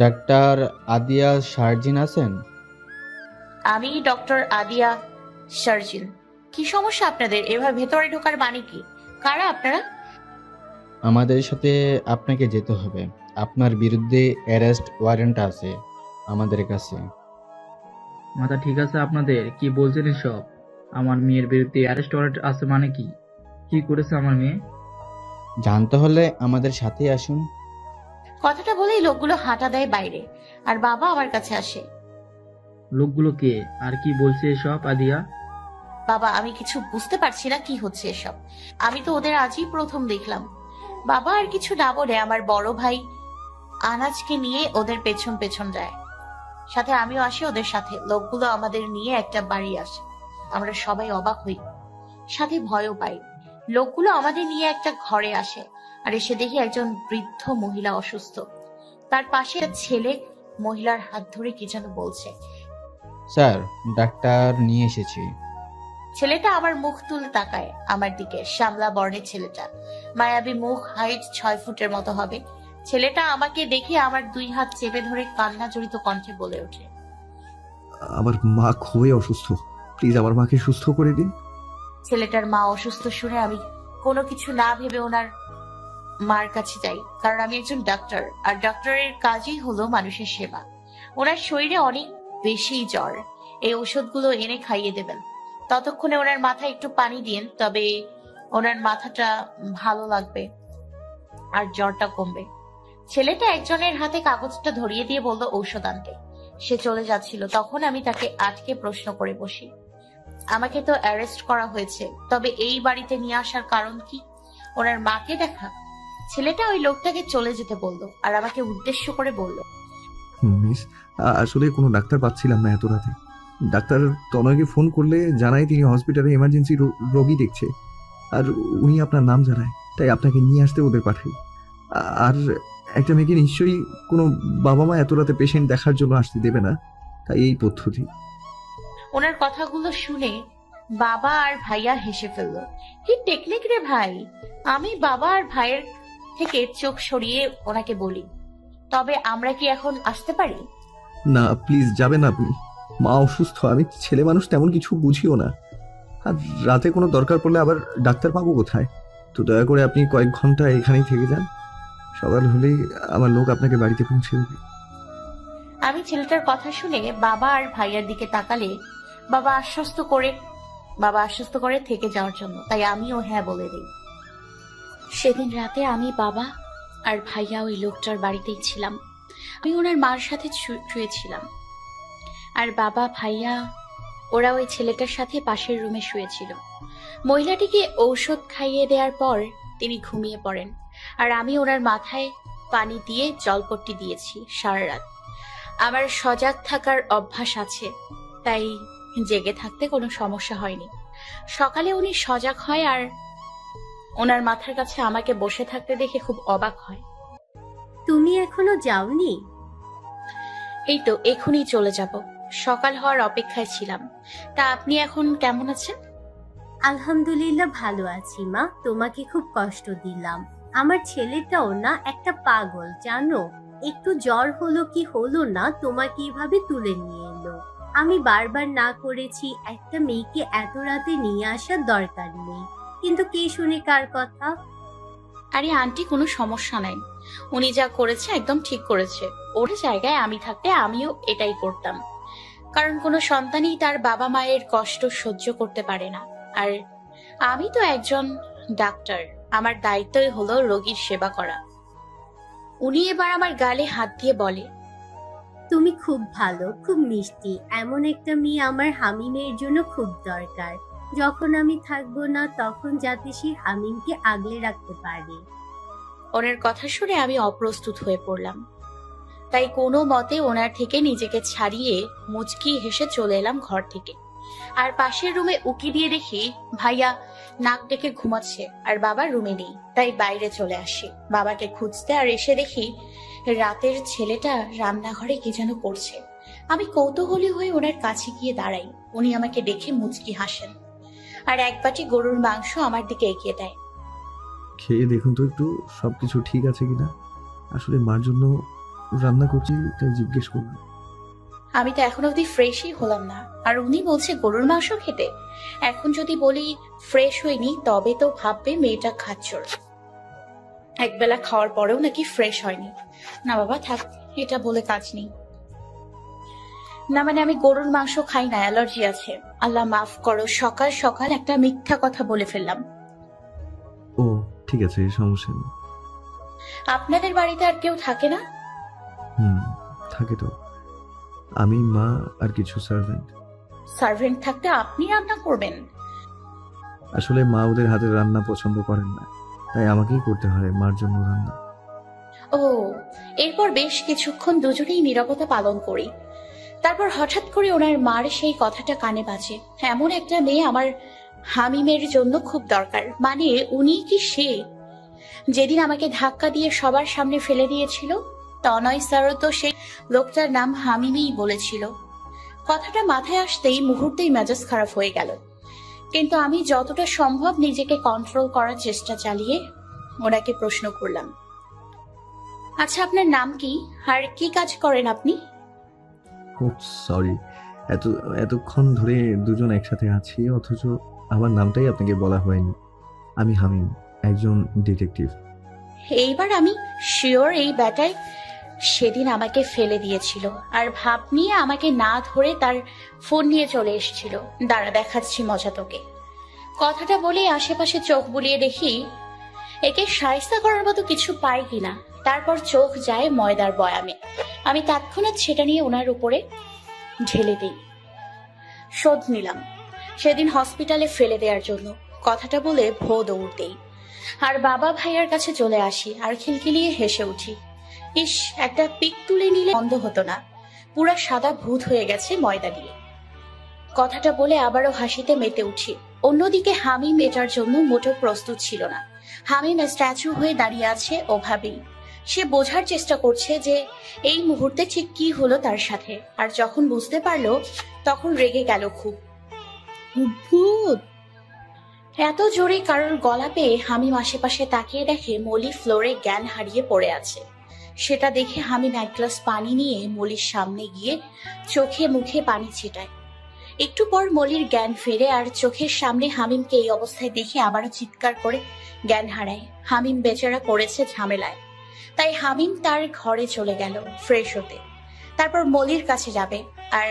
Doctor আদিয়া সার্জিন আছেন? আমি doctor আদিয়া শারজিন। কি সমস্যা আপনাদের? এভাবে ভেতরে ঢোকার মানে কি? কারা আপনারা? আমাদের সাথে আপনাকে যেতে হবে। আপনার বিরুদ্ধে অ্যারেস্ট ওয়ারেন্ট আছে আমাদের কাছে। মাথা ঠিক আছে আপনাদের? কি বলছেন এসব? আমার মেয়ের বিরুদ্ধে অ্যারেস্ট ওয়ারেন্ট আছে মানে কি? কি করেছে আমার মেয়ে? জানতে হলে আমাদের সাথে আসুন। কথাটা বলেই লোকগুলো হাঁটা দেয় বাইরে, আর বাবা আমার কাছে আসে। লোকগুলো কে আর কি বলছে এসব আদিয়া? বাবা, আমি কিছু বুঝতে পারছি না কি হচ্ছে এসব। আমি তো ওদের আজই প্রথম দেখলাম। বাবা আর কিছু না বলে আমার বড় ভাই আনাজকে নিয়ে ওদের পেছন পেছন যায়। সাথে আমিও আসি ওদের সাথে। লোকগুলো আমাদের নিয়ে একটা বাড়ি আসে। আমরা সবাই অবাক হই, সাথে ভয়ও পাই। লোকগুলো আমাদের নিয়ে একটা ঘরে আসে, আর এসে দেখি একজন বৃদ্ধ মহিলা অসুস্থ। তার পাশে একটা ছেলে মহিলার হাত ধরে কি যেন বলছে। স্যার, ডাক্তার নিয়ে এসেছি। ছেলেটা আবার মুখ তুলে তাকায় আমার দিকে। শ্যামলা বর্ণের ছেলেটা, মায়াবী মুখ, হাইট 6 ফুটের মতো হবে। ছেলেটা আমাকে দেখে আমার 2 হাত চেপে ধরে কান্না জড়িত কণ্ঠে বলে ওঠে, আমার মা খুবই অসুস্থ, প্লিজ আমার মাকে সুস্থ করে দিন। ছেলেটার মা অসুস্থ শুনে আমি কোনো কিছু না ভেবে ওনার মার কাছে যাই, কারণ আমি একজন ডাক্তার, আর ডাক্তারের কাজই হলো মানুষের সেবা। ওনার শরীরে অনেক বেশি জ্বর। এই ওষুধগুলো এনে খাইয়ে দেবেন। ততক্ষণে ওনার মাথায় একটু পানি দিন, তবে ওনার মাথাটা ভালো লাগবে আর জ্বরটা কমবে। ছেলেটা একজনের হাতে কাগজটা ধরিয়ে দিয়ে বলল ঔষধ আনতে। সে চলে যাচ্ছিল, তখন আমি তাকে আটকে প্রশ্ন করে বসি, আমাকে তো অ্যারেস্ট করা হয়েছে, তবে এই বাড়িতে নিয়ে আসার কারণ কি? ওনার মাকে দেখা? ছেলেটা ওই লোকটাকে চলে যেতে বলল, আর আমাকে উদ্দেশ্য করে বলল, মিস, আসলে কোনো ডাক্তার পাচ্ছিলাম না এত রাতে। ডাক্তার তনয়কে ফোন করলে জানায় তিনি হসপিটালে এমার্জেন্সি রোগী দেখছে, আর উনি আপনার নাম জানায়, তাই আপনাকে নিয়ে আসতে ওদের পাঠাই। আর একটা মেয়েকে নিশ্চয়ই কোনো বাবা মা এত রাতে পেশেন্ট দেখার জন্য আসতে দেবে না, তাই এই পদ্ধতি। ওনার কথাগুলো শুনে বাবা আর ভাইয়া হেসে ফেললো। কি টেকনিক রে ভাই! আমি বাবা আর ভাইয়ের থেকে চোখ সরিয়ে ওনাকে বলি, তবে আমরা কি এখন আসতে পারি? না প্লিজ যাবেন না আপনি, মা অসুস্থ, আমি ছেলে মানুষ তেমন কিছু বুঝিও না, আর রাতে কোনো দরকার পড়লে আবার ডাক্তার পাবো কোথায়? তো দয়া করে আপনি কয়েক ঘন্টা এখানেই থেকে যান, সকাল হলেই আমার লোক আপনাকে বাড়িতে পৌঁছে দেবে। আমি ছেলেটার কথা শুনে বাবা আর ভাইয়ার দিকে তাকালে বাবা আশ্বস্ত করে থেকে যাওয়ার জন্য, তাই আমিও হ্যাঁ বলে দিই। সেদিন রাতে আমি, বাবা আর ভাইয়া ওই লোকটার বাড়িতেই ছিলাম। আমি ওনার মার সাথে শুয়েছিলাম, আর বাবা ভাইয়া ওরা ওই ছেলেটার সাথে পাশের রুমে শুয়েছিল। মহিলাটিকে ঔষধ খাইয়ে দেওয়ার পর তিনি ঘুমিয়ে পড়েন, আর আমি ওনার মাথায় পানি দিয়ে জলপট্টি দিয়েছি সারা রাত। আমার সজাগ থাকার অভ্যাস আছে, তাই জেগে থাকতে কোনো সমস্যা হয়নি। সকালে উনি সজাগ হয় আর ওনার মাথার কাছে আমাকে বসে থাকতে দেখে খুব অবাক হয়। তুমি এখনো যাওনি? এই তো এখনই চলে যাব, সকাল হওয়ার অপেক্ষায় ছিলাম। তা আপনি এখন কেমন আছেন? আলহামদুলিল্লাহ ভালো আছি মা। তোমাকে খুব কষ্ট দিলাম। আমার ছেলেটাও না একটা পাগল জানো। একটু জ্বর হলো কি হলো না, তোমাকে এভাবে তুলে নিয়ে এলো। আমি বারবার না করেছি একটা মেয়েকে এত রাতে নিয়ে আসার দরকার নেই, কিন্তু কে শুনে কার কথা। আরে আন্টি, কোনো সমস্যা নাই। উনি যা করেছে একদম ঠিক করেছে। ওর জায়গায় আমি থাকতে আমিও এটাই করতাম, কারণ কোনো সন্তানই তার বাবা মায়ের কষ্ট সহ্য করতে পারে না। আর আমি তো একজন ডাক্তার, আমার দায়িত্বই হলো রোগীর সেবা করা। উনি এবার আমার গালে হাত দিয়ে বলে, তুমি খুব ভালো, খুব মিষ্টি। এমন একটা মেয়ে আমার হামিমের জন্য খুব দরকার। যখন আমি থাকবো না তখন যাতে সে হামিমকে আগলে রাখতে পারে। ওনার কথা শুনে আমি অপ্রস্তুত হয়ে পড়লাম, তাই কোনো মতে ওনার থেকে নিজেকে ছাড়িয়ে মুচকি হেসে চলে এলাম ঘর থেকে। আর পাশের রুমে উকি দিয়ে দেখি ভাইয়া নাক ডেকে ঘুমাচ্ছে, আর বাবা রুমে নেই, তাই বাইরে চলে আসি বাবাকে খুঁজতে। আর এসে দেখি রাতের ছেলেটা রান্নাঘরে কি যেন করছে। আমি কৌতূহলী হয়ে ওনার কাছে গিয়ে দাঁড়াই। উনি আমাকে দেখে মুচকি হাসেন, আর এক বাটি গরুর মাংস আমার দিকে এগিয়ে দেয়। খেয়ে দেখুন তো একটু সবকিছু ঠিক আছে কিনা। আসলে মার জন্য রান্না করছি, তাই জিজ্ঞেস করলাম। আমি তো এখন অবধি ফ্রেশই হলাম না, আর উনি বলছে গরুর মাংস খেতে। এখন যদি বলি ফ্রেশ হইনি, তবে তো ভাববে মেয়েটা খাচ্চর। একবেলা খাওয়ার পরেও নাকি ফ্রেশ হয়নি। না বাবা থাক, এটা বলে কাজ নেই। না মানে আমি গরুর মাংস খাই না, অ্যালার্জি আছে। আল্লাহ মাফ করো, সকাল সকাল একটা মিথ্যা কথা বলে ফেললাম। ও ঠিক আছে, সমস্যা নেই। আপনাদের বাড়িতে আর কেউ থাকে না? হুম, থাকে তো। আমি, মা আর কিছু সার্ভেন্ট। সার্ভেন্ট থাকতে আপনি রান্না করবেন? আসলে মা ওদের হাতের রান্না পছন্দ করেন না, তাই আমাকেই করতে হয় মার জন্য রান্না। ও, এরপর বেশ কিছুক্ষণ দুজনেই নীরবতা পালন করি। তারপর হঠাৎ করে ওনার মার সেই কথাটা কানে বাজে, এমন একটা মেয়ে আমার হামিমের জন্য খুব দরকার। মানে উনি কি সে, যেদিন আমাকে ধাক্কা দিয়ে সবার সামনে ফেলে দিয়েছিল? তনয় স্যারও তো সেই লোকটার নাম হামিমেই বলেছিল। কথাটা মাথায় আসতেই মুহূর্তেই মেজাজ খারাপ হয়ে গেল, কিন্তু আমি যতটা সম্ভব নিজেকে কন্ট্রোল করার চেষ্টা চালিয়ে ওনাকে প্রশ্ন করলাম, আচ্ছা আপনার নাম কি, আর কি কাজ করেন আপনি? ও সরি, এতক্ষণ ধরে দুজন একসাথে আছি, অথচ আমার নামটাই আপনাকে বলা হয়নি। আমি হামিম, একজন ডিটেকটিভ। এইবার আমি শিওর এই ব্যাটায় সেদিন আমাকে ফেলে দিয়েছিল, আর ভাব নিয়ে আমাকে না ধরে তার ফোন নিয়ে চলে এসেছিল। দাঁড়া দেখাচ্ছি মজা তোকে। কথাটা বলে আশেপাশে চোখ বুলিয়ে দেখি একে শায়েস্তা করার মতো কিছু পাই কিনা। তারপর চোখ যায় ময়দার বয়ামে। আমি তৎক্ষণাৎ সেটা নিয়ে ওনার উপরে ঢেলে দিই। শোধ নিলাম সেদিন হসপিটালে ফেলে দেওয়ার জন্য। কথাটা বলে ভো দৌড়তেই আর বাবা ভাইয়ার কাছে চলে আসি আর খিলখিলিয়ে হেসে উঠি। ইস, একটা পিক তুলে নিলে বন্ধ হতো না, পুরা সাদা ভূত হয়ে গেছে ময়দা দিয়ে। কথাটা বলে আবারও হাসিতে মেতে উঠি। অন্যদিকে হামিম এটার জন্য মোটেও প্রস্তুত ছিল না। হামিম স্ট্যাচু হয়ে দাঁড়িয়ে আছে ওভাবেই। সে বোঝার চেষ্টা করছে যে এই মুহূর্তে ঠিক কি হলো তার সাথে, আর যখন বুঝতে পারলো তখন রেগে গেল খুব। ভূত! এত জোরে কারোর গলা পেয়ে হামিম আশেপাশে তাকিয়ে দেখে মলি ফ্লোরে জ্ঞান হারিয়ে পড়ে আছে। সেটা দেখে হামিম এক গ্লাস পানি নিয়ে মলির সামনে গিয়ে চোখে মুখে পানি ছিটায়। একটু পর মলির জ্ঞান ফেরে, আর চোখের সামনে হামিমকে এই অবস্থায় দেখে আবারও চিৎকার করে জ্ঞান হারায়। হামিম বেচারা পড়েছে ঝামেলায়, তাই হামিম তার ঘরে চলে গেল ফ্রেশ হতে। তারপর মলির কাছে যাবে, আর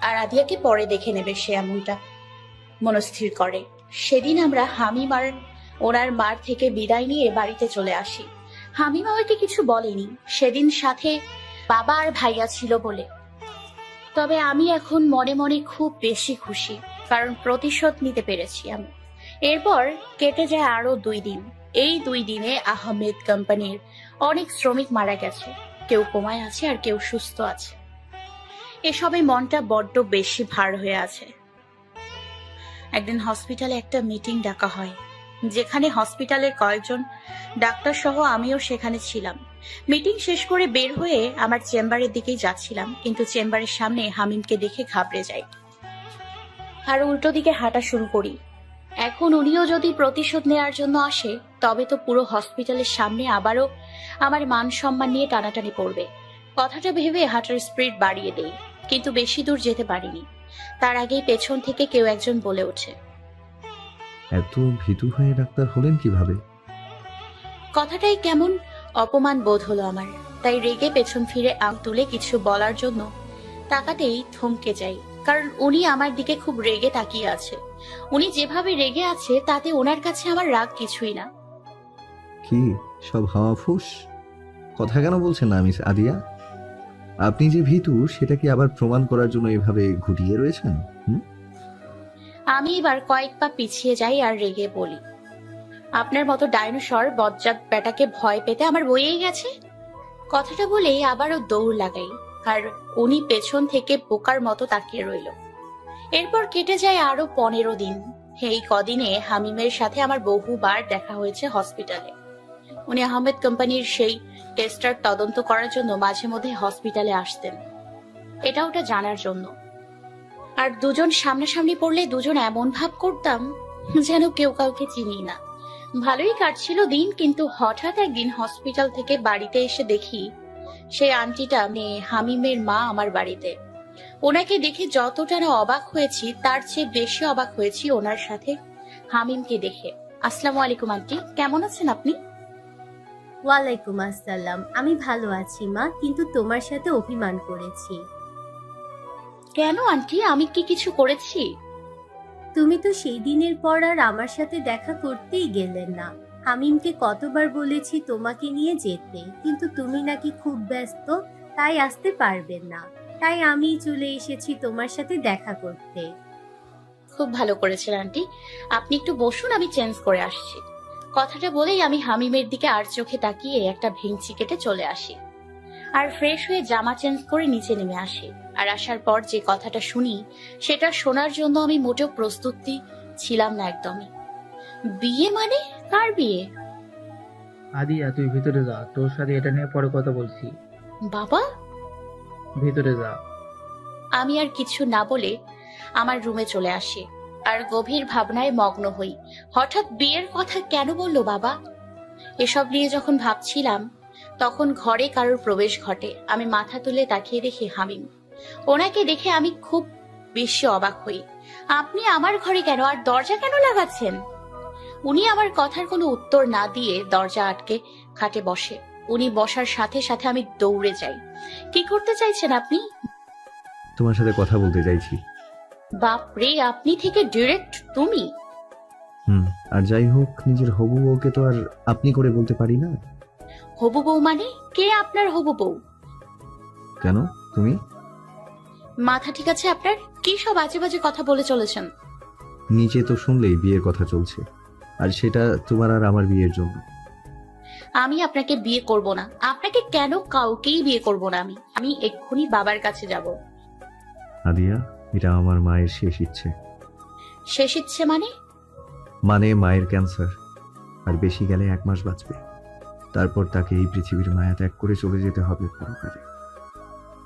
আর আদিয়াকে পরে দেখে নেবে, সে এমনটা মনস্থির করে। সেদিন আমরা হামিম আর ওনার মার থেকে বিদায় নিয়ে বাড়িতে চলে আসি। হামিম আমাকে কিছু বলেনি সেদিন, সাথে বাবা আর ভাইয়া ছিল বলে। তবে আমি এখন মনে মনে খুব বেশি খুশি, কারণ প্রতিশোধ নিতে পেরেছি আমি। এরপর কেটে যায় আরো 2 দিন। এই 2 দিনে আহমেদ কোম্পানির অনেক শ্রমিক মারা গেছে, কেউ কোমায় আছে আর কেউ সুস্থ আছে। এসবে মনটা বড্ড বেশি ভার হয়ে আছে। একদিন হসপিটালে একটা মিটিং ডাকা হয়, যেখানে হসপিটালের কয়েকজন ডাক্তার সহ আমিও সেখানে ছিলাম। মিটিং শেষ করে বের হয়ে আমার চেম্বারের দিকেই যাচ্ছিলাম, কিন্তু চেম্বারের সামনে হামিমকে দেখে ঘাবড়ে যাই আর উল্টো দিকে হাঁটা শুরু করি। এখন উনিও যদি প্রতিশোধ নেওয়ার জন্য আসে, তবে তো পুরো হসপিটালের সামনে আবারও আমার মান সম্মান নিয়ে টানাটানি পড়বে। কথাটা ভেবে হাঁটার স্পিড বাড়িয়ে দেই, কিন্তু বেশি দূর যেতে পারিনি। তার আগেই পেছন থেকে কেউ একজন বলে ওঠে, এত ভীতু হয়ে ডাক্তার হলেন কিভাবে? কথাটাই কেমন অপমান বোধ হলো আমার, তাই রেগে পেছন ফিরে আঙ তুলে কিছু বলার জন্য তাকাতেই থমকে যাই, কারণ উনি আমার দিকে খুব রেগে তাকিয়ে আছে। উনি যেভাবে রেগে আছে তাতে ওনার কাছে আমার রাগ কিছুই না। কি সব হাওয়া ফুস? কথা কেন বলছেন না মিস আদিয়া? আপনি যে ভীতু সেটা কি আবার প্রমাণ করার জন্য এভাবে ঘুরিয়ে রয়েছেন? আমি এবার কয়েক পা পিছিয়ে যাই আর রেগে বলি, আপনার মতো ডাইনোসর বজ্জাত বেটাকে ভয় পেতে আমার বইয়েই গেছে। কথাটা বলেই আবারও দৌড় লাগাই, আর উনি পেছন থেকে বোকার মতো তাকিয়ে রইল। এরপর কেটে যায় আরো 15 দিন। এই কদিনে হামিমের সাথে আমার বহুবার দেখা হয়েছে হসপিটালে। উনি আহমেদ কোম্পানির সেই টেস্টার তদন্ত করার জন্য মাঝে মধ্যে হসপিটালে আসতেন, এটা ওটা জানার জন্য। আর দুজন সামনাসামনি পড়লে দুজন এমন ভাব করতাম যেন কেউ কাউকে চিনি না। ভালোই কাটছিল দিন, কিন্তু হঠাৎ একদিন হসপিটাল থেকে বাড়িতে এসে দেখি সেই আন্টিটা মেয়ে হামিমের মা আমার বাড়িতে। ওনাকে দেখে যতটা না অবাক হয়েছি তার চেয়ে বেশি অবাক হয়েছি ওনার সাথে হামিমকে দেখে। আসসালামু আলাইকুম আন্টি, কেমন আছেন আপনি? ওয়ালাইকুম আসসালাম। আমি ভালো আছি মা, কিন্তু তোমার সাথে অভিমান করেছি। কেন আন্টি, আমি কি কিছু করেছি? তুমি তো সেই দিনের পর আর আমার সাথে দেখা করতেই গেলে না। হামিমকে কতবার বলেছি তোমাকে নিয়ে যেতে, কিন্তু তুমি নাকি খুব ব্যস্ত, তাই আসতে পারবে না। তাই আমি চলে এসেছি তোমার সাথে দেখা করতে। খুব ভালো করেছেন আন্টি, আপনি একটু বসুন, আমি চেঞ্জ করে আসছি। কথাটা বলেই আমি হামিমের দিকে আর চোখে তাকিয়ে একটা ভেঙচি কেটে চলে আসি আর ফ্রেশ হয়ে জামা চেঞ্জ করে নিচে নেমে আসি। আর আসার পর যে কথাটা শুনি সেটা শোনার জন্য আমি মোটেও প্রস্তুতি ছিলাম না একদমই। বিয়ে মানে? কার বিয়ে? আদিয়া, তুই ভিতরে যা, তোর সাথে এটা নিয়ে পরে কথা বলছি। বাবা? ভিতরে যা। আমি আর কিছু না বলে আমার রুমে চলে আসি আর গভীর ভাবনায় মগ্ন হই। হঠাৎ বিয়ের কথা কেন বললো বাবা? এসব নিয়ে যখন ভাবছিলাম তখন ঘরে কারোর প্রবেশ ঘটে। আমি মাথা তুলে তাকিয়ে দেখি হামিম। ওনাকে দেখে আমি খুব বেশি অবাক হই। আপনি আমার ঘরে কেন, আর দরজা কেন লাগাচ্ছেন? উনি আমার কথার কোনো উত্তর না দিয়ে দরজা আটকে খাটে বসে। উনি বসার সাথে সাথে আমি দৌড়ে যাই। কি করতে চাইছেন আপনি? তোমার সাথে কথা বলতে চাইছি। বাপরে, আপনি থেকে ডিরেক্ট তুমি? আর যাই হোক, নিজের হবু বউকে তো আর আপনি করে বলতে পারি না। হবু বউ মানে? কে আপনার হবু বউ? কেন? তুমি? মাথা ঠিক আছে আপনার? কি সব আজে বাজে কথা বলে চলেছেন? নিচে তো শুনলেই বিয়ের কথা চলছে, আর সেটা তোমার আর আমার বিয়ের জন্য। আমি আপনাকে বিয়ে করব না। আপনাকে কেন? কাউকেই বিয়ে করব না আমি। আমি এক্ষুনি বাবার কাছে যাব। আদিয়া, এটা আমার মায়ের শেষ ইচ্ছে। শেষ ইচ্ছে মানে? মানে মায়ের ক্যান্সার, আর বেশি গেলে 1 মাস বাঁচবে। তারপর তাকে এই পৃথিবীর মায়া ত্যাগ করে চলে যেতে হবে পরকালে।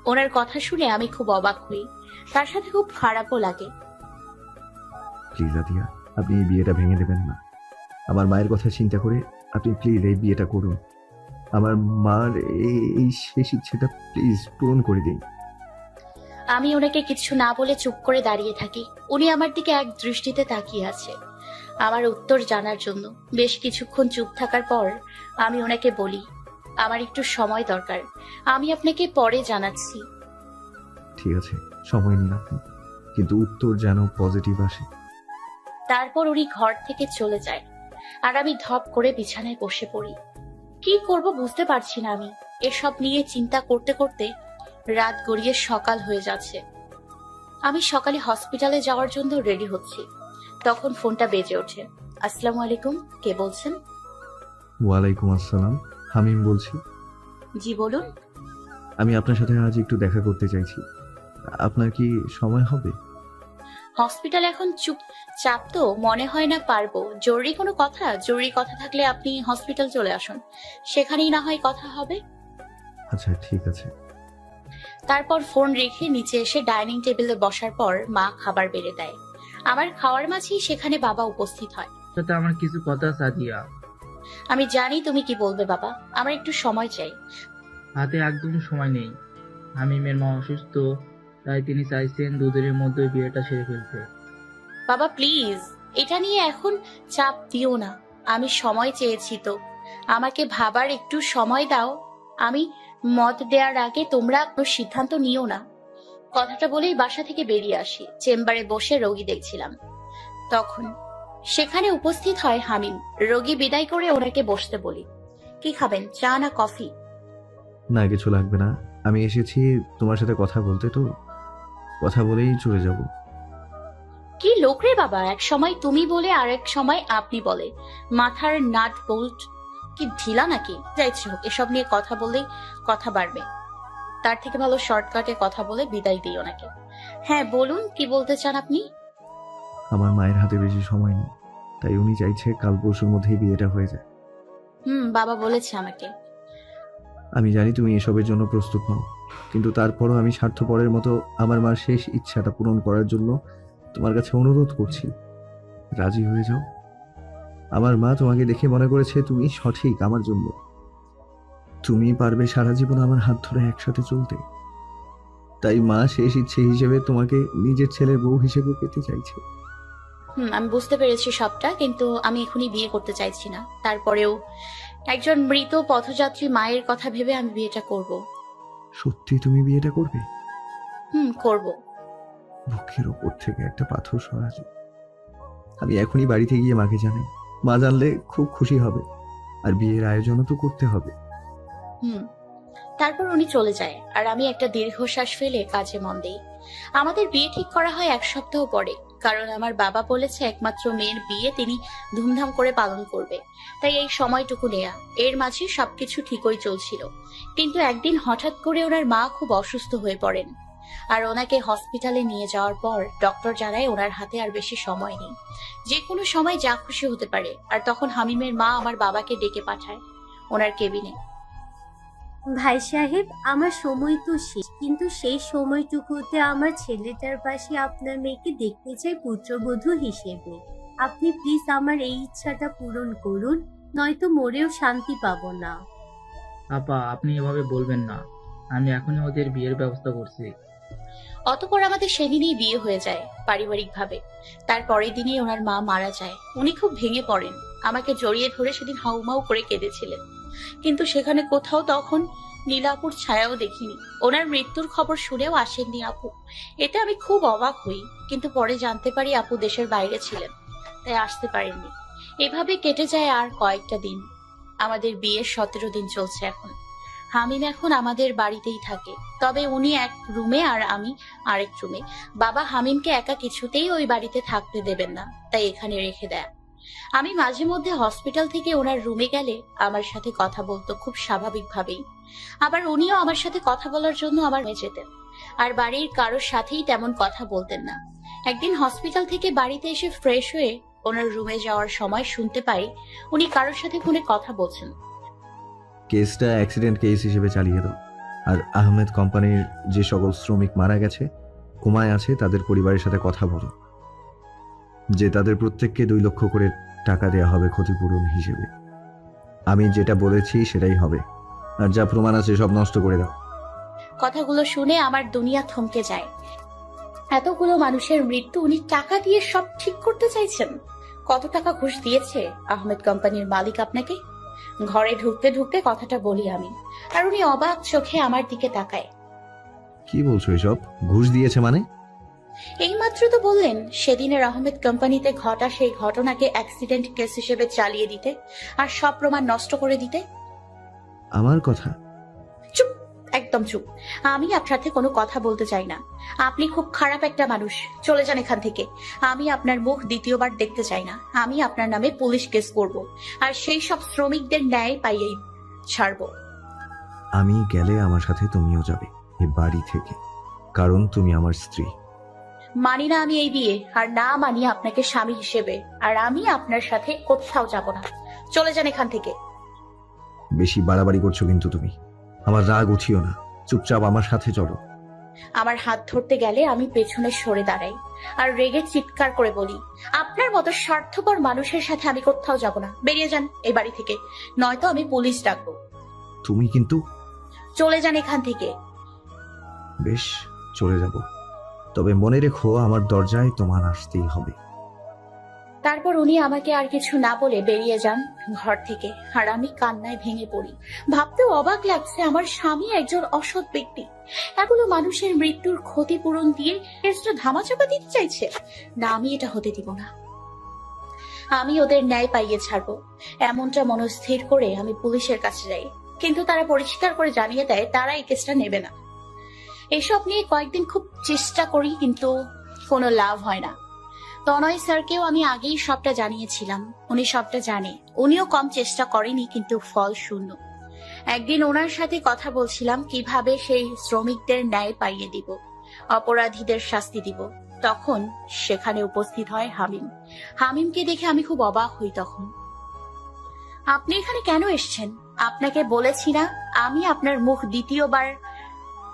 ওনার কথা শুনে আমি খুব অবাক হই, তার সাথে খুব খারাপও লাগে। প্লিজ আদিয়া, আপনি এই বিয়েটা ভেঙে দেবেন না। আমার মায়ের কথা চিন্তা করে আপনি প্লিজ এই বিয়েটা করুন। আমার মার এই শেষ ইচ্ছেটা প্লিজ পূরণ করে দিন। আমি ওনাকে কিছু না বলে চুপ করে দাঁড়িয়ে থাকি। উনি আমার দিকে এক দৃষ্টিতে তাকিয়ে আছে আমার উত্তর জানার জন্য। বেশ কিছুক্ষণ চুপ থাকার পর আমি ওনাকে বলি, আমার একটু সময় দরকার, আমি আপনাকে পরে জানাচ্ছি। ঠিক আছে, সময় নিন আপনি, কিন্তু উত্তর যেন পজিটিভ আসে। তারপর উনি ঘর থেকে চলে যায় আর আমি ধপ করে বিছানায় বসে পড়ি। কি করব বুঝতে পারছি না আমি। এসব নিয়ে চিন্তা করতে করতে রাত গড়িয়ে সকাল হয়ে যাচ্ছে। আমি সকালে হসপিটালে যাওয়ার জন্য রেডি হচ্ছি, তখন ফোনটা বেজে ওঠে। আসসালামু আলাইকুম, কে বলছেন? ওয়ালাইকুম আসসালাম, হামিম বলছি। জি বলুন। আমি আপনার সাথে আজ একটু দেখা করতে চাইছি। আপনার কি সময় হবে? হসপিটাল এখন চাপ তো মনে হয় না পারবো। জরুরি কোনো কথা? জরুরি কথা থাকলে আপনি হসপিটাল চলে আসুন, সেখানেই না হয় কথা হবে। আচ্ছা ঠিক আছে। তারপর ফোন রেখে নিচে এসে ডাইনিং টেবিলে বসার পর মা খাবার বেড়ে দেয়। আমার খাওয়ার মাঝেই সেখানে বাবা উপস্থিত হয়। সাথে আমার কিছু কথা আছে আদিয়া। আমি জানি তুমি কি বলবে বাবা, আমার একটু সময় চাই। হাতে একদম সময় নেই। হামিমের মা অসুস্থ, তাই তিনি চাইছেন দুদিনের মধ্যে বিয়েটা সেরে ফেলতে। বাবা প্লিজ, এটা নিয়ে এখন চাপ দিও না। আমি সময় চেয়েছি তো, আমাকে ভাবার একটু সময় দাও। আমি মত দেওয়ার আগে তোমরা কোনো সিদ্ধান্ত নিও না। কথাটা বলেই বাসা থেকে বেরিয়ে আসি। চেম্বারে বসে রোগী দেখছিলাম, তখন সেখানে উপস্থিত হয় হামিম। রোগী বিদায় করে ওনাকে বসতে বলি। কি খাবেন, চা না কফি? না, কিছু লাগবে না। আমি এসেছি তোমার সাথে কথা বলতে, তো কথা বলেই চলে যাব। কি লোক রে বাবা, এক সময় তুমি বলে আর এক সময় আপনি বলে। মাথার নাট বোল্ট কি ঢিলা নাকি? যাইছে হোক, এসব নিয়ে কথা বললেই কথা বাড়বে। তার থেকে ভালো শর্টকাটে কথা বলে বিদায় দিই ওনাকে। হ্যাঁ বলুন, কি বলতে চান আপনি? আমার মায়ের হাতে বেশি সময় নেই, তাই উনি চাইছে কাল পরশুর মধ্যেই বিয়েটা হয়ে যায়। বাবা বলেছে আমাকে। আমি জানি তুমি এসবের জন্য প্রস্তুত নও, কিন্তু তারপরও আমি স্বার্থপরের মতো আমার মার শেষ ইচ্ছাটা পূরণ করার জন্য তোমার কাছে অনুরোধ করছি, রাজি হয়ে যাও। আমার মা তোমাকে দেখে মনে করেছে তুমি সঠিক আমার জন্য। তুমি পারবে সারা জীবন আমার হাত ধরে একসাথে চলতে। তাই মা শেষ ইচ্ছে হিসেবে তোমাকে নিজের ছেলের বউ হিসেবে পেতে চাইছে। আমি বুঝতে পেরেছি সবটা, কিন্তু আমি এখনই বিয়ে করতে চাইছি না। তারপরেও একজন মৃত পথযাত্রী মায়ের কথা ভেবে আমি বিয়েটা করব। সত্যি তুমি বিয়েটা করবে? করব। বুকের ওপর থেকে একটা পাথর সরালো। আমি এখনই বাড়িতে গিয়ে মাকে জানাই। মা জানলে খুব খুশি হবে, আর বিয়ের আয়োজনও তো করতে হবে। তারপর উনি চলে যায়, আর আমি একটা দীর্ঘশ্বাস ফেলে কাজে মন দেই। আমাদের বিয়ে ঠিক করা হয় 1 সপ্তাহ পরে, কারণ আমার বাবা বলেছে একমাত্র মেয়ের বিয়ে তিনি ধুমধাম করে পালন করবে, তাই এই সময়টুকু নেয়া। এর মাঝে সবকিছু ঠিকই চলছিল, কিন্তু একদিন হঠাৎ করে ওনার মা খুব অসুস্থ হয়ে পড়েন, আর ওনাকে হসপিটালে নিয়ে যাওয়ার পর ডক্টর জানায় ওনার হাতে আর বেশি সময় নেই, যে কোনো সময় যা খুশি হতে পারে। আর তখন হামিমের মা আমার বাবাকে ডেকে পাঠায় ওনার কেবিনে। ভাই সাহেব, আমার সময় তো শেষ, কিন্তু সেই সময়টুকুতে আমার ছেলেটার পাশে আপনার মেয়েকে দেখতে চাই পুত্রবধূ হিসেবে। আপনি প্লিজ আমার এই ইচ্ছাটা পূরণ করুন, নয়তো মরেও শান্তি পাবো না। আপা, আপনি এভাবে বলবেন না। আমি এখনই ওদের বিয়ের ব্যবস্থা করছি। অতঃপর আমাদের সেদিনই বিয়ে হয়ে যায় পারিবারিকভাবে। তার পরের দিনই ওনার মা মারা যায়। উনি খুব ভেঙে পড়েন, আমাকে জড়িয়ে ধরে সেদিন হাউমাউ করে কেঁদেছিলেন, কিন্তু সেখানে কোথাও তখন নীলাপুর ছায়াও দেখিনি। ওনার মৃত্যুর খবর শুনেও আসেননি আপু। এতে আমি খুব অবাক হই, কিন্তু পরে জানতে পারি আপু দেশের বাইরে ছিলেন, তাই আসতে পারেননি। এভাবে কেটে যায় আর কয়েকটা দিন। আমাদের বিয়ের 17 দিন চলছে এখন। হামিম এখন আমাদের বাড়িতেই থাকে, তবে উনি এক রুমে আর আমি আরেক রুমে। বাবা হামিমকে একা কিছুতেই ওই বাড়িতে থাকতে দেবেন না, তাই এখানে রেখে দেয়। আমি মাঝে মধ্যে হসপিটাল থেকে ওনার রুমে গেলে আমার সাথে কথা বলতো খুব স্বাভাবিকভাবেই, আবার উনিও আমার সাথে কথা বলার জন্য আমার রুমে যেতেন, আর বাড়ির কারোর সাথেই তেমন কথা বলতেন না। একদিন হসপিটাল থেকে বাড়িতে এসে ফ্রেশ হয়ে ওনার রুমে যাওয়ার সময় শুনতে পাই উনি কারোর সাথে ফোনে কথা বলছেন। কেসটা অ্যাক্সিডেন্ট কেস হিসেবে চালিয়ে দাও, আর আহমেদ কোম্পানির যে সকল শ্রমিক মারা গেছে, কোমায় আছে, তাদের পরিবারের সাথে কথা বলো যে তাদের প্রত্যেককে 2 লক্ষ করে টাকা দেওয়া হবে ক্ষতিপূরণ হিসেবে। আমি যেটা বলেছি সেটাই হবে, আর যা প্রমাণ আছে সব নষ্ট করে দাও। কথাগুলো শুনে আমার দুনিয়া থমকে যায়। এতগুলো মানুষের মৃত্যু উনি টাকা দিয়ে সব ঠিক করতে চাইছেন? কত টাকা ঘুষ দিয়েছে আহমেদ কোম্পানির মালিক আপনাকে? ঘরে ঢুকতে ঢুকতে কথাটা বলি আমি, আর উনি অবাক চোখে আমার দিকে তাকায়। কি বলছো এসব? ঘুষ দিয়েছে মানে? এইমাত্র তো বললেন সেদিনের আহমেদ কোম্পানিতে ঘটা সেই ঘটনাকে অ্যাক্সিডেন্ট কেস হিসেবে চালিয়ে দিতে আর সব প্রমাণ নষ্ট করে দিতে। আমার কথা? চুপ, একদম চুপ। আমি আপনার সাথে কোনো কথা বলতে চাই না। আপনি খুব খারাপ একটা মানুষ, চলে যান এখান থেকে। আমি আপনার মুখ দ্বিতীয়বার দেখতে চাই না। আমি আপনার নামে পুলিশ কেস করব, আর সেই সব শ্রমিকদের ন্যায় পাইয়েই ছাড়বো। আমি গেলে আমার সাথে তুমিও যাবে এই বাড়ি থেকে, কারণ তুমি আমার স্ত্রী। মানি না আমি এই বিয়ে, আর না মানি আপনাকে স্বামী হিসেবে, আর আমি আপনার সাথে কোথাও যাব না। চলে যান এখান থেকে। বেশি বাড়াবাড়ি করছো কিন্তু তুমি। আমার রাগ উঠিও না, চুপচাপ আমার সাথে চলো। আমার হাত ধরতে গেলে আমি পেছনে সরে দাঁড়াই, আর রেগে চিৎকার করে বলি, আপনার মতো স্বার্থপর মানুষের সাথে আমি কোথাও যাব না। বেরিয়ে যান এই বাড়ি থেকে, নয়তো আমি পুলিশ ডাকবো। তুমি কিন্তু। চলে যান এখান থেকে। বেশ, চলে যাব, তবে মনে রেখো আমার দরজায় তোমার আসতেই হবে। তারপর উনি আমাকে আর কিছু না বলে বেরিয়ে যান ঘর থেকে, আর আমি কান্নায় ভেঙে পড়ি। ভাবতেও অবাক লাগছে, আমার স্বামী একজন অসৎ ব্যক্তি এগুলো মানুষের মৃত্যুর ক্ষতিপূরণ দিয়ে কেসটা ধামাচাপা দিতে চাইছে। না, আমি এটা হতে দিব না। আমি ওদের ন্যায় পাইয়ে ছাড়বো, এমনটা মনস্থির করে আমি পুলিশের কাছে যাই, কিন্তু তারা পরিষ্কার করে জানিয়ে দেয় তারা এই কেসটা নেবে না। এসব নিয়ে কয়েকদিন খুব চেষ্টা করি, কিন্তু কোনো লাভ হয় না। তনয় স্যারকেও আমি আগেই সবটা জানিয়েছিলাম, উনি সবটা জানে। উনিও কম চেষ্টা করেনি, কিন্তু ফল শূন্য। একদিন ওনার সাথে কথা বলছিলাম কিভাবে সেই শ্রমিকদের ন্যায় পাইয়ে দিব, অপরাধীদের শাস্তি দিব। তখন সেখানে উপস্থিত হয় হামিম। হামিমকে দেখে আমি খুব অবাক হই। তখন, আপনি এখানে কেন এসেছেন? আপনাকে বলেছি না আমি আপনার মুখ দ্বিতীয়বার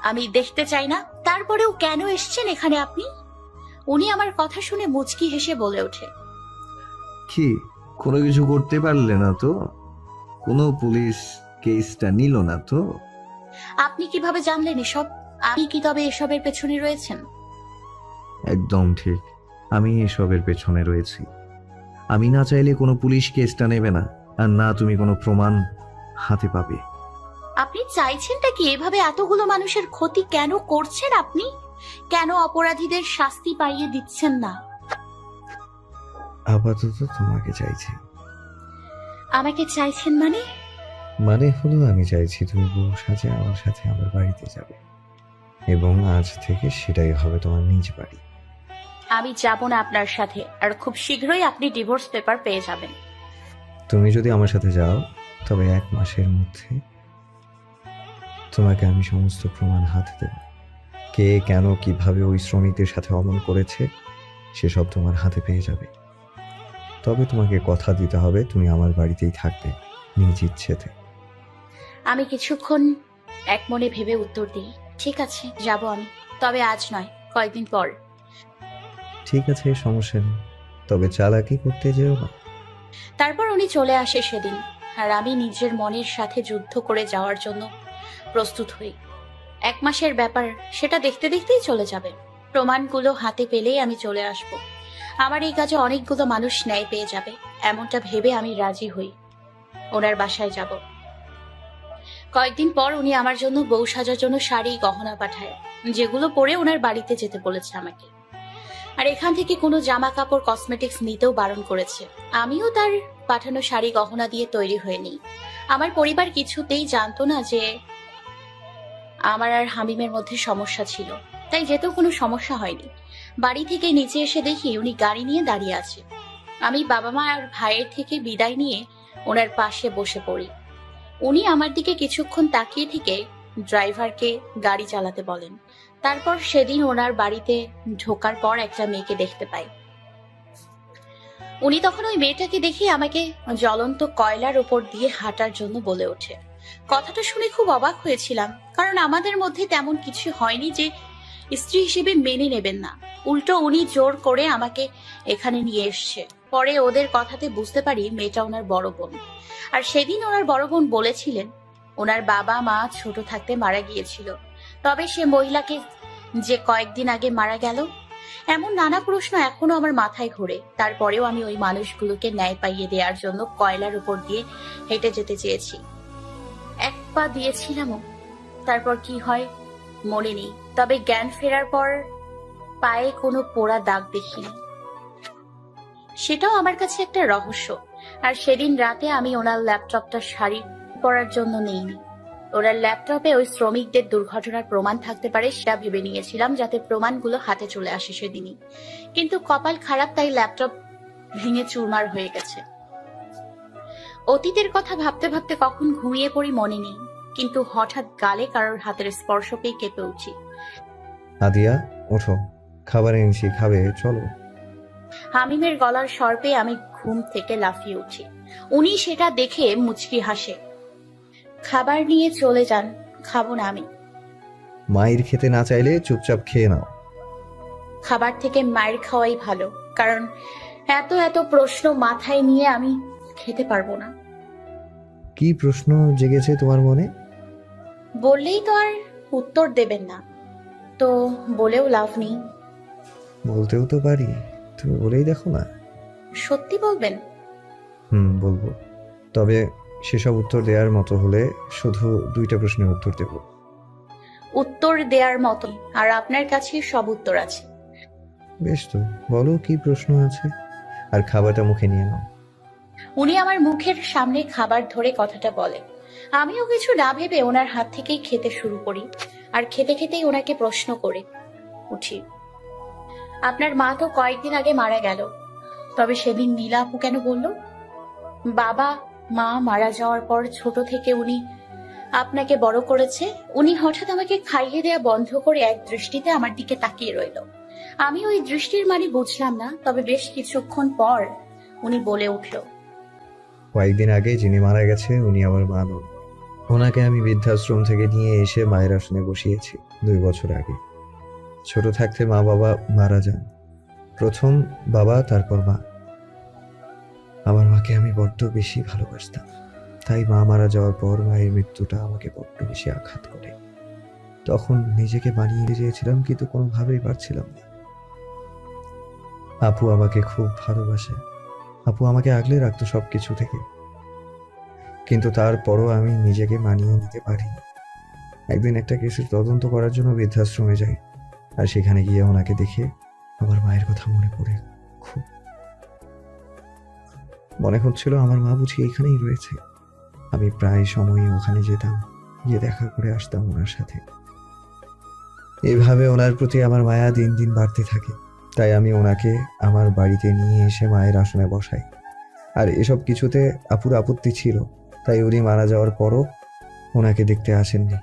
আমি দেখতে চাই না? তারপরেও কেন এসেছেন এখানে আপনি? উনি আমার কথা শুনে মুচকি হেসে বলে ওঠে, কি কোনো কিছু করতে পারলে না তো? কোনো পুলিশ কেসটা নিল না তো? আপনি কিভাবে জানলেন এসব? আপনি কি তবে এসবের পেছনে রয়েছেন? একদম ঠিক, আমি এসবের পেছনে রয়েছি। আমি না চাইলে কোনো পুলিশ কেসটা নেবে না, আর না তুমি কোনো প্রমাণ হাতে পাবে। আপনি চাইছেনটা কি? এভাবে এতগুলো মানুষের ক্ষতি কেন করছেন আপনি? কেন অপরাধীদের শাস্তি পাইয়ে দিচ্ছেন না? আপাতত তোমাকে চাইছি। আমাকে চাইছেন মানে? মানে হলো আমি চাইছি তুমি বউ সাজে আমার সাথে আমার বাড়িতে যাবে, এবং আজ থেকে সেটাই হবে তোমার নিজ বাড়ি। আমি যাব না আপনার সাথে, আর খুব শীঘ্রই আপনি ডিভোর্স পেপার পেয়ে যাবেন। তুমি যদি আমার সাথে যাও তবে 1 মাসের মধ্যে তোমাকে আমি সমস্ত প্রমাণ হাতে দেব। কে, কেন, কিভাবে ওই শ্রমিকদের সাথে অমন করেছে সেসব তোমার হাতে পেয়ে যাবে। তবে তোমাকে কথা দিতে হবে তুমি আমার বাড়িতেই থাকবে নিজ ইচ্ছেতে। আমি কিছুক্ষণ এক মনে ভেবে উত্তর দিই, ঠিক আছে যাব আমি, তবে আজ নয়, কয়েকদিন পর। ঠিক আছে, সমস্যা নেই, তবে চালাকি করতে যেও না। তারপর উনি চলে আসে সেদিন, আর আমি নিজের মনের সাথে যুদ্ধ করে যাওয়ার জন্য প্রস্তুত হই। 1 মাসের ব্যাপার, সেটা দেখতে দেখতেই চলে যাবে। প্রমাণগুলো হাতে পেলেই আমি চলে আসব। আমার এই কাজে অনেকগুলো মানুষ ন্যায় পেয়ে যাবে, এমনটা ভেবে আমি রাজি হই। ওনার বাসায় যাব। কয়েকদিন পর উনি আমার জন্য বউ সাজার জন্য শাড়ি গহনা পাঠায়, যেগুলো পরে ওনার বাড়িতে যেতে বলেছে আমাকে। আর এখান থেকে কোনো জামা কাপড় কসমেটিক্স নিতেও বারণ করেছে। আমিও তার পাঠানো শাড়ি গহনা দিয়ে তৈরি হয়ে নিই। আমার পরিবার কিছুতেই জানতো না যে আমার আর হামিমের মধ্যে সমস্যা ছিল, তাই যেতেও কোনো সমস্যা হয়নি। বাড়ি থেকে নিচে এসে দেখি উনি গাড়ি নিয়ে দাঁড়িয়ে আছে। আমি বাবা মা আর ভাইয়ের থেকে বিদায় নিয়ে ওনার পাশে বসে পড়ি। উনি আমার দিকে কিছুক্ষণ তাকিয়ে থেকে ড্রাইভারকে গাড়ি চালাতে বলেন। তারপর সেদিন ওনার বাড়িতে ঢোকার পর একটা মেয়েকে দেখতে পাই। উনি তখন ওই মেয়েটাকে দেখে আমাকে জ্বলন্ত কয়লার উপর দিয়ে হাঁটার জন্য বলে ওঠে। কথাটা শুনে খুব অবাক হয়েছিলাম, কারণ আমাদের মধ্যে তেমন কিছু হয়নি যে স্ত্রী হিসেবে মেনে নেবেন না। উল্টো উনি জোর করে আমাকে এখানে নিয়ে এসছে। পরে ওদের কথাতে বুঝতে পারি মেয়েটা ওনার বড় বোন। আর সেদিন ওনার বড় বোন বলেছিলেন ওনার বাবা মা ছোট থাকতে মারা গিয়েছিল, তবে সে মহিলাকে যে কয়েকদিন আগে মারা গেল। এমন নানা প্রশ্ন এখনো আমার মাথায় ঘোরে। তারপরেও আমি ওই মানুষগুলোকে ন্যায় পাইয়ে দেওয়ার জন্য কয়লার উপর দিয়ে হেঁটে যেতে চেয়েছি। 1 পা দিয়েছিলামও, তারপর কি হয় মনে নেই। তবে জ্ঞান ফেরার পর পায়ে কোনো পোড়া দাগ দেখিনি। সেটাও আমার কাছে একটা রহস্য। আর সেদিন রাতে আমি ওনার ল্যাপটপটা শাড়ি পরার জন্য নেইনি। ওনার ল্যাপটপে ওই শ্রমিকদের দুর্ঘটনার প্রমাণ থাকতে পারে সেটা ভেবে নিয়েছিলাম, যাতে প্রমাণগুলো হাতে চলে আসে সেদিনই। কিন্তু কপাল খারাপ, তাই ল্যাপটপ ভেঙে চুরমার হয়ে গেছে। অতীতের কথা ভাবতে ভাবতে কখন ঘুমিয়ে পড়ি মনে নেই, কিন্তু হঠাৎ গালে কারোর হাতের স্পর্শ পেয়ে কেঁপে উঠি। আদিয়া, ওঠো, খাবার এনেছি, খাবে, চলো। হামিমের গলার স্বর পেয়ে আমি ঘুম থেকে লাফিয়ে উঠি। উনি সেটা দেখে মুচকি হাসে। খাবার নিয়ে চলে যান, খাবো না আমি। মায়ের খেতে না চাইলে চুপচাপ খেয়ে নাও। খাবার থেকে মায়ের খাওয়াই ভালো, কারণ এত এত প্রশ্ন মাথায় নিয়ে আমি খেতে পারবো না। কি প্রশ্ন জেগেছে তোমার মনে? বললেই তো আর উত্তর দেবেন না, তো বলেও লাভ নেই। বলতেও তো পারি, তুমি বলেই দেখো না। সত্যি বলবেন? বলবো, তবে সেসব উত্তর দেওয়ার মতো হলে শুধু 2টা প্রশ্নের উত্তর দেব। উত্তর দেওয়ার মতো? আর আপনার কাছে সব উত্তর আছে। বেশ, তো বলো কি প্রশ্ন আছে, আর খাবারটা মুখে নিয়ে নাও। উনি আমার মুখের সামনে খাবার ধরে কথাটা বলে। আমিও কিছু না ভেবে ওনার হাত থেকেই খেতে শুরু করি, আর খেতে খেতেই ওনাকে প্রশ্ন করে উঠি, আপনার মা তো কয়েকদিন আগে মারা গেল, তবে সেদিন নীলা আপু কেন বলল? বাবা মা মারা যাওয়ার পর ছোট থেকে উনি আপনাকে বড় করেছে। উনি হঠাৎ আমাকে খাইয়ে দেয়া বন্ধ করে এক দৃষ্টিতে আমার দিকে তাকিয়ে রইল। আমি ওই দৃষ্টির মানে বুঝলাম না, তবে বেশ কিছুক্ষণ পর উনি বলে উঠল, কয়েকদিন আগে যিনি মারা গেছে উনি আমার মা নন। ওনাকে আমি বৃদ্ধাশ্রম থেকে নিয়ে এসে মায়ের আসনে বসিয়েছি 2 বছর আগে। ছোট থাকতে মা বাবা মারা যান, প্রথম বাবা তারপর মা। আমার মাকে আমি বড্ড বেশি ভালোবাসতাম। তাই মা মারা যাওয়ার পর মায়ের মৃত্যুটা আমাকে বড্ড বেশি আঘাত করে। তখন নিজেকে বানিয়ে নিতে চেয়েছিলাম, কিন্তু কোনোভাবেই পারছিলাম না। আপু আমাকে খুব ভালোবাসে, আপু আমাকে আগলে রাখতো সবকিছু থেকে, কিন্তু তারপরও আমি নিজেকে মানিয়ে নিতে পারিনি। একদিন একটা কেসের তদন্ত করার জন্য বৃদ্ধাশ্রমে যাই, আর সেখানে গিয়ে ওনাকে দেখে আমার মায়ের কথা মনে পড়ে। খুব মনে হচ্ছিল আমার মা বুঝি এখানেই রয়েছে। আমি প্রায় সময়ই ওখানে যেতাম, গিয়ে দেখা করে আসতাম ওনার সাথে। এভাবে ওনার প্রতি আমার মায়া দিন দিন বাড়তে থাকে। তাই আমি ওনাকে আমার বাড়িতে নিয়ে এসে মায়ের আসনে বসাই। আর এসব কিছুতে আপুর আপত্তি ছিল, তাই উনি মারা যাওয়ার পরও ওনাকে দেখতে আসেননি।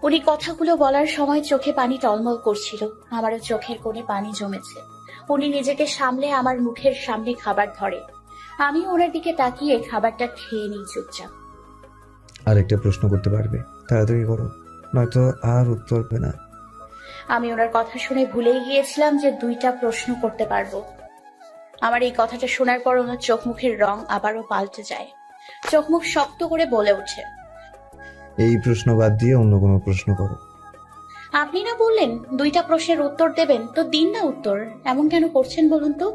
উনি কথাগুলো বলার সময় চোখে পানি টলমল করছিল, আমারও চোখের কোণে পানি জমেছে। উনি নিজেকে সামলে আমার মুখের সামনে খাবার ধরে, আমি ওনার দিকে তাকিয়ে খাবারটা খেয়ে নিই চুপচাপ। আর একটা প্রশ্ন করতে পারবে? তাড়াতাড়ি করো, নয়তো আর উত্তর পাবে না। আমি ওনার কথা শুনে ভুলেই গিয়েছিলাম যে 2টা প্রশ্ন করতে পারবো। আমার এই কথাটা শোনার পর ওনার চোখ মুখের রং আবারও পাল্টে যায়, চোখ মুখ শক্ত করে বলে ওঠে, এই প্রশ্ন বাদ দিয়ে অন্য কোনো প্রশ্ন করো। আপনি না বললেন 2টা প্রশ্নের উত্তর দেবেন, তো দিন না উত্তর, এমন কেন করছেন বলুন তো?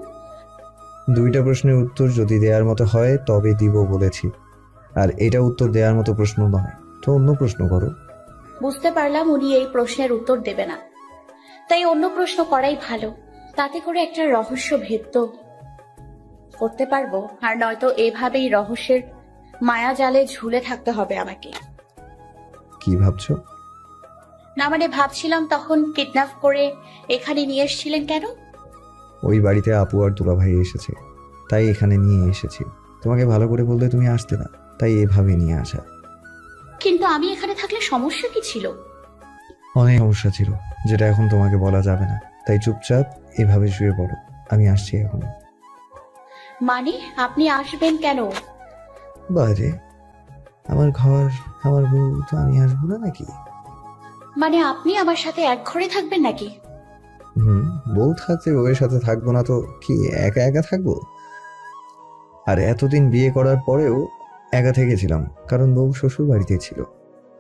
2টা প্রশ্নের উত্তর যদি দেওয়ার মতো হয় তবে দিব বলেছি, আর এটা উত্তর দেওয়ার মতো প্রশ্ন নয়, তো অন্য প্রশ্ন করো। বুঝতে পারলাম উনি এই প্রশ্নের উত্তর দেবে না, তাই অন্য প্রশ্ন করাই ভালো। তাতে করে একটা রহস্য ভেদ তো করতে পারবো, আর নয়তো এভাবেই রহস্যের মায়া জালে ঝুলে থাকতে হবে আমাকে। কি ভাবছো? না মানে ভাবছিলাম তখন কিডন্যাপ করে এখানে নিয়ে এসেছিলেন কেন? ওই বাড়িতে আপু আর দুলাভাই এসেছে, তাই এখানে নিয়ে এসেছি। তোমাকে ভালো করে বললে তুমি আসতে না, তাই এভাবে নিয়ে আসা। কিন্তু আমি এখানে থাকলে সমস্যা কি ছিল? অনেক সমস্যা ছিল, যেটা এখন তোমাকে বলা যাবে না, তাই চুপচাপ এভাবে শুয়ে পড়ো। আমি আসছি এখন। মানে আপনি আসবেন কেন? বারে, আমার ঘর, আমার বউ, তো আমি আসবো না নাকি? মানে আপনি আমার সাথে এক ঘরে থাকবেন নাকি? বউ থাকতে বউয়ের সাথে থাকবো না তো কি একা একা থাকবো? আর এতদিন বিয়ে করার পরেও একা থেকেছিলাম, কারণ বউ শ্বশুর বাড়িতে ছিল,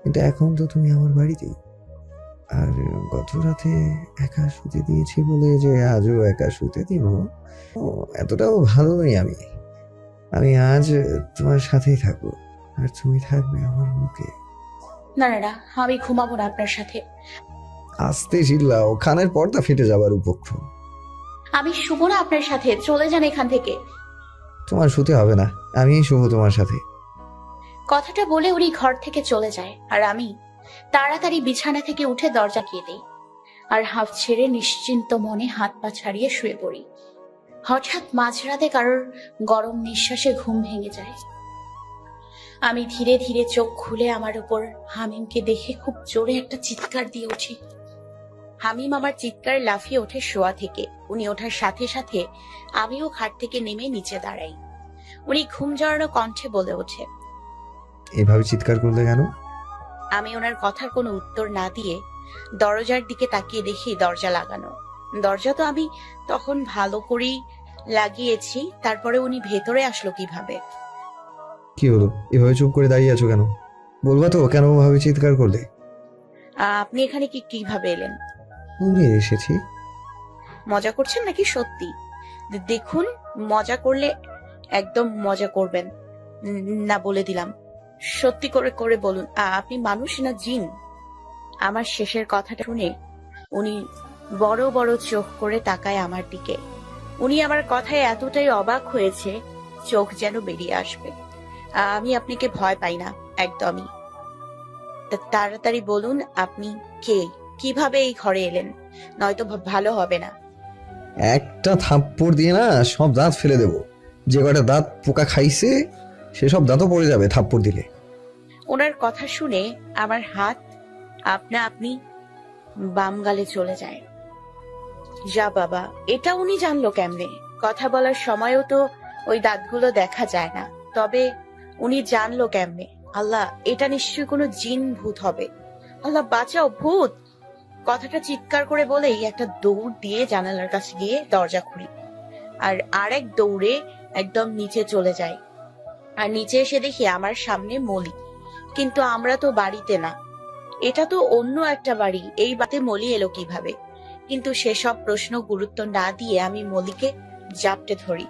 কিন্তু এখন তো তুমি আমার বাড়িতেই। আর গত রাতে একা শুতে দিয়েছি বলে যে আজও একা শুতে দিব, এতটাও ভালো নই আমি। আমি আজ তোমার সাথেই থাকবো, আর তুমি থাকবে আমার বুকে। না না না, আমি ঘুমাবো না আপনার সাথে। আস্তে চিল্লাও, কানের পর্দা ফেটে যাবার উপক্রম। আমি শুবো না আপনার সাথে, চলে যান এখান থেকে। তোমার শুতে হবে না, আমিই শুবো তোমার সাথে। কথাটা বলে উনি ঘর থেকে চলে যায়, আর আমি তাড়াতাড়ি বিছানা থেকে উঠে দরজা গিয়ে দিই, আর হাঁফ ছেড়ে নিশ্চিন্ত মনে হাত পা ছাড়িয়ে শুয়ে পড়ি। হঠাৎ মাঝরাতে কারোর গরম নিঃশ্বাসে ঘুম ভেঙে যায়। আমি ধীরে ধীরে চোখ খুলে আমার উপর হামিমকে দেখে খুব জোরে একটা চিৎকার দিয়ে উঠি। হামিম আমার চিৎকারে লাফিয়ে ওঠে শোয়া থেকে। উনি ওঠার সাথে সাথে আমিও খাট থেকে নেমে নিচে দাঁড়াই। উনি ঘুম জড়ানো কণ্ঠে বলে ওঠে, এভাবে চিৎকার করলে কেন? আমি ওনার কথার কোনো উত্তর না দিয়ে দরজার দিকে তাকিয়ে দেখি দরজা লাগানো। দরজা তো আমি তখন ভালো করেই লাগিয়েছি, তারপরে উনি ভেতরে আসলো কিভাবে? কি হলো, এভাবে চুপ করে দাঁড়িয়ে আছো কেন? বলবা তো কেন ভাবে চিৎকার করলে? আপনি এখানে কিভাবে এলেন? উড়ে এসেছি। মজা করছেন নাকি সত্যি? দেখুন, মজা করলে একদম মজা করবেন না বলে দিলাম। সত্যি করে করে বলুন, আপনি মানুষ না জিন? আমার শেষের কথাটা শুনে উনি বড় বড় চোখ করে তাকায় আমার দিকে। উনি আমার কথায় এতটাই অবাক হয়েছে, চোখ যেন বেরিয়ে আসবে। আমি আপনাকে ভয় পাই না একদমই। তাড়াতাড়ি বলুন আপনি কে, কিভাবে এই ঘরে এলেন, নয়তো ভালো হবে না। একটা থাপ্পড় দিয়ে না সব দাঁত ফেলে দেবো। যে কটা দাঁত পোকা খাইছে সেসব দাঁতও পড়ে যাবে থাপ্পড় দিলে। ওনার কথা শুনে আমার হাত আপনা আপনি বাম গালে চলে যায়। যা বাবা, এটা উনি জানলো কেমনে? কথা বলার সময়ও তো ওই দাঁতগুলো দেখা যায় না, তবে উনি জানলো কেমনে? আল্লাহ, এটা নিশ্চয়ই কোনো জিন ভূত হবে। আল্লাহ বাঁচাও, ভূত! কথাটা চিৎকার করে বলেই একটা দৌড় দিয়ে জানালার কাছে গিয়ে দরজা খুলি, আর আরেক দৌড়ে একদম নিচে চলে যায়। আর নিচে এসে দেখি আমার সামনে মলি। কিন্তু আমরা তো বাড়িতে না, এটা তো অন্য একটা বাড়ি, এই বাতে মলি এলো কিভাবে? কিন্তু সেসব প্রশ্ন গুরুত্ব না দিয়ে আমি মলিকে জাপটে ধরি।